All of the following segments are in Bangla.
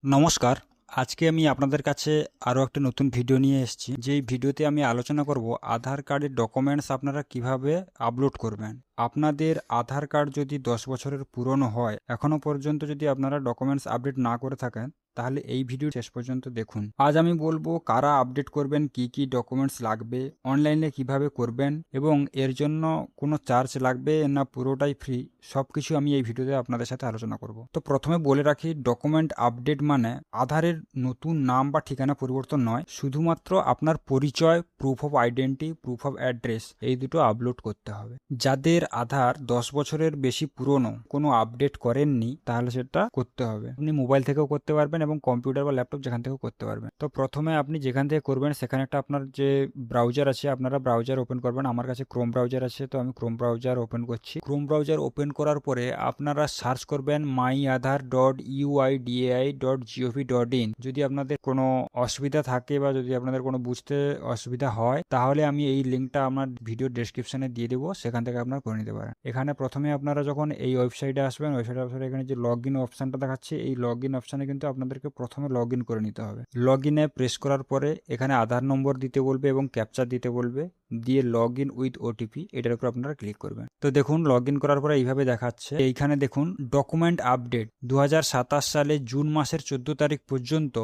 নমস্কার। আজকে আমি আপনাদের কাছে আরও একটা নতুন ভিডিও নিয়ে এসেছি। যেই ভিডিওতে আমি আলোচনা করব আধার কার্ডের ডকুমেন্টস আপনারা কিভাবে আপলোড করবেন। আপনাদের আধার কার্ড যদি 10 বছরের পুরনো হয়, এখনও পর্যন্ত যদি আপনারা ডকুমেন্টস আপডেট না করে থাকেন, তাহলে এই ভিডিও শেষ পর্যন্ত দেখুন। আজ আমি বলবো কারা আপডেট করবেন, কি কি ডকুমেন্টস লাগবে, অনলাইনে কিভাবে করবেন এবং এর জন্য কোনো চার্জ লাগবে না পুরোটাই ফ্রি, সব কিছু আমি এই ভিডিওতে আপনাদের সাথে আলোচনা করব। তো প্রথমে বলে রাখি, ডকুমেন্ট আপডেট মানে আধারের নতুন নাম বা ঠিকানা পরিবর্তন নয়, শুধুমাত্র আপনার পরিচয়, proof of identity, proof of address এই দুটো আপলোড করতে হবে। যাদের আধার 10 বছরের বেশি পুরনো, কোনো আপডেট করেননি, তাহলে সেটা করতে হবে। আপনি মোবাইল থেকেও করতে পারবেন এবং কম্পিউটার বা ল্যাপটপ যেখান থেকেও করতে পারবেন। তো প্রথমে আপনি যেখান থেকে করবেন সেখানে একটা আপনার যে ব্রাউজার আছে, আপনারা ব্রাউজার ওপেন করবেন। আমার কাছে ক্রোম ব্রাউজার আছে, তো আমি ক্রোম ব্রাউজার ওপেন করছি। ক্রোম ব্রাউজার ওপেন করার পরে আপনারা সার্চ করবেন myaadhar.uidi.gov.in। যদি আপনাদের কোনো অসুবিধা থাকে বা যদি আপনাদের কোনো বুঝতে অসুবিধা হয়, তাহলে আমি এই লিঙ্কটা আমার ভিডিও ডেসক্রিপশনে দিয়ে দেবো, সেখান থেকে আপনারা করে নিতে পারেন। এখানে প্রথমে আপনারা যখন এই ওয়েবসাইটে আসবেন, ওয়েবসাইটে আসার এখানে যে লগ ইন অপশানটা দেখাচ্ছে, এই লগ ইন অপশানে কিন্তু আপনাদেরকে প্রথমে লগ ইন করে নিতে হবে। লগ ইনে প্রেস করার পরে এখানে আধার নম্বর দিতে বলবে এবং ক্যাপচা দিতে বলবে, দিয়ে লগ ইন উইথ ওটিপি, এটার উপর আপনারা ক্লিক করবেন। তো দেখুন, লগ ইন করার পরে এইভাবে দেখাচ্ছে। এইখানে দেখুন ডকুমেন্ট আপডেট 2027 সালে জুন মাসের 14 তারিখ পর্যন্ত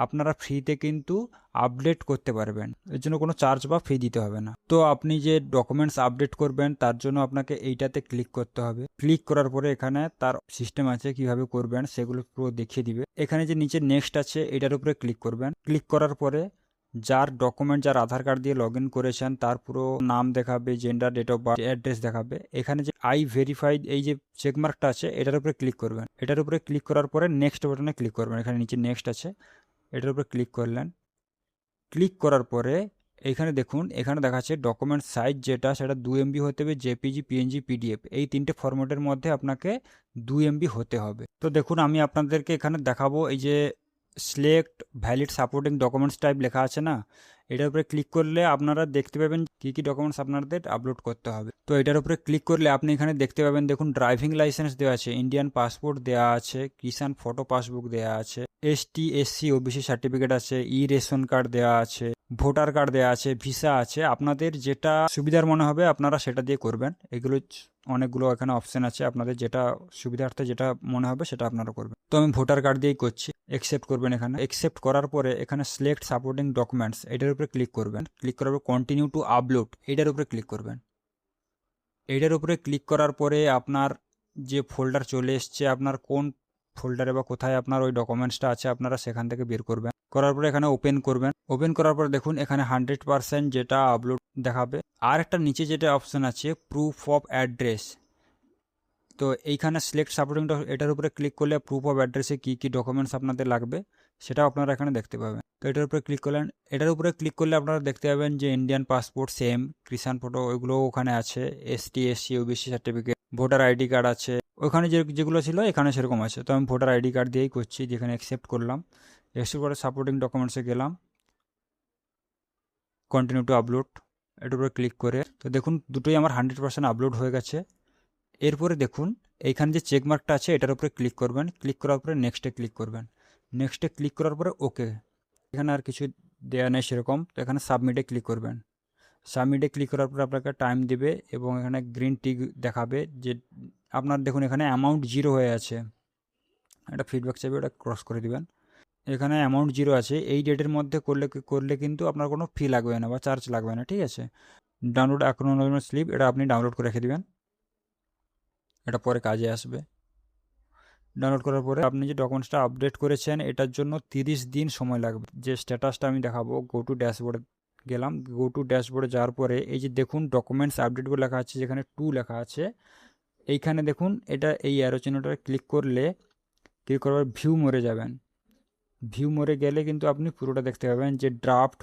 আপনারা ফ্রিতে কিন্তু আপডেট করতে পারবেন। এর জন্য কোনো চার্জ বা ফি দিতে হবে না। তো আপনি যে ডকুমেন্টস আপডেট করবেন তার জন্য আপনাকে এইটাতে ক্লিক করতে হবে। ক্লিক করার পরে এখানে তার সিস্টেম আছে, কিভাবে করবেন সেগুলো পুরো দেখিয়ে দিবে। এখানে যে নিচে নেক্সট আছে, এটার উপরে ক্লিক করবেন। ক্লিক করার পরে যার ডকুমেন্ট, যার আধার কার্ড দিয়ে লগ ইন করেছেন তার পুরো নাম দেখাবে, gender, date of birth, address দেখাবে। এখানে যে আই ভেরিফাইড এই যে চেকমার্কটা আছে, এটার উপরে ক্লিক করবেন। এটার উপরে ক্লিক করার পরে নেক্সট বাটনে ক্লিক করবেন। এখানে নিচে নেক্সট আছে, এটার উপরে ক্লিক করলেন। ক্লিক করার পরে এখানে দেখুন, এখানে দেখাচ্ছে ডকুমেন্ট সাইজ যেটা, সেটা 2 MB হতে হবে, জেপিজি, পিএনজি, পিডিএফ, এই তিনটে ফরম্যাটের মধ্যে আপনাকে 2 MB হতে হবে। তো দেখুন, আমি আপনাদেরকে এখানে দেখাবো, এই যে select valid supporting documents type লেখা আছে না, এটার উপরে ক্লিক করলে আপনারা দেখতে পাবেন কি কি ডকুমেন্টস আপনাদের আপলোড করতে হবে। তো এটার উপরে ক্লিক করলে আপনি এখানে দেখতে পাবেন, দেখুন ড্রাইভিং লাইসেন্স দেওয়া আছে, ইন্ডিয়ান পাসপোর্ট দেওয়া আছে, কিষাণ ফটো পাসবুক দেওয়া আছে, এসটি, এসসি, ওবিসি সার্টিফিকেট আছে, ই রেশন কার্ড দেওয়া আছে, ভোটার কার্ড দেওয়া আছে, ভিসা আছে। আপনাদের যেটা সুবিধার মনে হবে আপনারা সেটা দিয়ে করবেন। এগুলো অনেকগুলো এখানে অপশন আছে, আপনাদের যেটা সুবিধার্থে যেটা মনে হবে সেটা আপনারা করবেন। তো আমি ভোটার কার্ড দিয়েই করছি। অ্যাকসেপ্ট করবেন। এখানে অ্যাকসেপ্ট করার পরে এখানে সিলেক্ট সাপোর্টিং ডকুমেন্টস, এটার উপরে ক্লিক করবেন। ক্লিক করার পর কন্টিনিউ টু আপলোড, এটার উপরে ক্লিক করবেন। এটার উপরে ক্লিক করার পরে আপনার যে ফোল্ডার চলে এসছে, আপনার কোন ফোল্ডারে বা কোথায় আপনার ওই ডকুমেন্টসটা আছে, আপনারা সেখান থেকে বের করবেন। করার পরে এখানে ওপেন করবেন। ওপেন করার পর দেখুন এখানে 100% যেটা আপলোড দেখাবে। আর একটা নিচে যেটা অপশন আছে প্রুফ অফ অ্যাড্রেস, তো এইখানে সিলেক্ট সাপোর্টিং, এটার উপরে ক্লিক করলে প্রুফ অফ অ্যাড্রেসে কী কী ডকুমেন্টস আপনাদের লাগবে সেটাও আপনারা এখানে দেখতে পাবেন। তো এটার উপরে ক্লিক করলেন। এটার উপরে ক্লিক করলে আপনারা দেখতে পাবেন যে ইন্ডিয়ান পাসপোর্ট সেম, কিষাণ ফটো ওইগুলোও ওখানে আছে, ST, SC, OBC certificate, voter ID card আছে। ওখানে যেগুলো ছিল এখানে সেরকম আছে। তো আমি ভোটার আইডি কার্ড দিয়েই করছি, যেখানে অ্যাকসেপ্ট করলাম। অ্যাকসেপ্ট করে সাপোর্টিং ডকুমেন্টসে গেলাম, কন্টিনিউ টু আপলোড, এটার উপরে ক্লিক করে। তো দেখুন দুটোই আমার 100% আপলোড হয়ে গেছে। এরপরে দেখুন এইখানে যে চেকমার্কটা আছে, এটার উপরে ক্লিক করবেন। ক্লিক করার পরে নেক্সটে ক্লিক করবেন। নেক্সটে ক্লিক করার পরে ওকে, এখানে আর কিছু দেওয়া নেই সেরকম। তো এখানে সাবমিটে ক্লিক করবেন। সাবমিটে ক্লিক করার পরে আপনাকে টাইম দিবে এবং এখানে গ্রিন টিক দেখাবে যে আপনার, দেখুন এখানে অ্যামাউন্ট 0 হয়ে আছে, একটা ফিডব্যাক চাইবে, ওটা ক্রস করে দিবেন। এখানে অ্যামাউন্ট 0 আছে, এই ডেটের মধ্যে করলে কিন্তু আপনার কোনো ফি লাগবে না বা চার্জ লাগবে না, ঠিক আছে। ডাউনলোড অ্যাকনোলেজমেন্ট স্লিপ, এটা আপনি ডাউনলোড করে রেখে দেবেন, এটা পরে কাজে আসবে। ডাউনলোড করার পরে আপনি যে ডকুমেন্টসটা আপডেট করেছেন এটার জন্য 30 দিন সময় লাগবে। যে স্ট্যাটাসটা আমি দেখাবো, গো টু ড্যাশবোর্ডে গেলাম। গো টু ড্যাশবোর্ডে যাওয়ার পরে এই যে দেখুন ডকুমেন্টস আপডেট বলে লেখা আছে, যেখানে 2 লেখা আছে, এইখানে দেখুন এটা এই অ্যারো চিহ্নটা ক্লিক করলে, ক্লিক করার ভিউ মোরে যাবেন। ভিউ মোরে গেলে কিন্তু আপনি পুরোটা দেখতে পাবেন যে ড্রাফট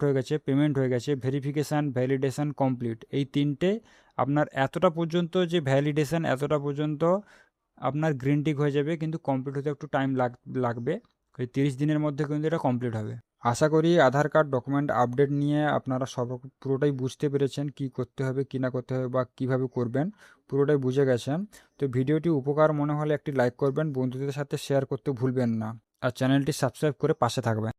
হয়ে গেছে, পেমেন্ট হয়ে গেছে, ভেরিফিকেশান, ভ্যালিডেশান কমপ্লিট, এই তিনটে আপনার এতটা পর্যন্ত যে ভ্যালিডেশান, এতটা পর্যন্ত আপনার গ্রিন টিক হয়ে যাবে, কিন্তু কমপ্লিট হতে একটু টাইম লাগবে। ওই 30 দিনের মধ্যে কিন্তু এটা কমপ্লিট হবে। আশা করি আধার কার্ড ডকুমেন্ট আপডেট নিয়ে আপনারা পুরোটাই বুঝতে পেরেছেন, কি করতে হবে কি না করতে হবে বা কিভাবে করবেন, পুরোটাই বুঝে গেছেন। তো ভিডিওটি উপকার মনে হলে একটি লাইক করবেন, বন্ধুদের সাথে শেয়ার করতে ভুলবেন না, আর চ্যানেলটি সাবস্ক্রাইব করে পাশে থাকবেন।